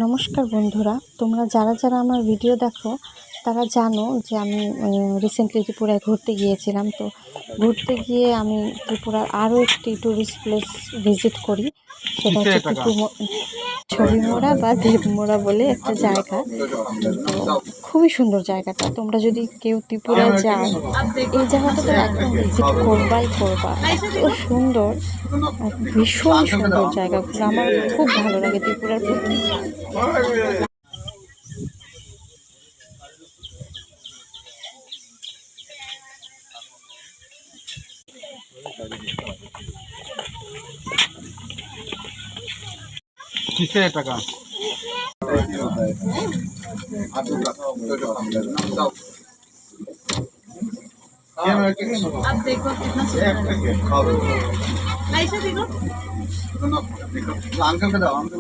নমস্কার বন্ধুরা, তোমরা যারা যারা আমার ভিডিও দেখো তারা জানো যে আমি রিসেন্টলি ত্রিপুরায় ঘুরতে গিয়েছিলাম। তো ঘুরতে গিয়ে আমি ত্রিপুরার আরও একটি ট্যুরিস্ট প্লেস ভিজিট করি, সেটা হচ্ছে ছবিমোড়া বা দেবমোড়া বলে একটা জায়গা। তো খুবই সুন্দর জায়গাটা, তোমরা যদি কেউ ত্রিপুরায় যাও এই জায়গাটা তো একদম ভিজিট করবাই করবা। এত সুন্দর, ভীষণ সুন্দর জায়গাগুলো, আমার খুব ভালো লাগে ত্রিপুরার প্রতি। किसे टका अब देखो कितना ऐसे देखो अंकल का दाओ अंकल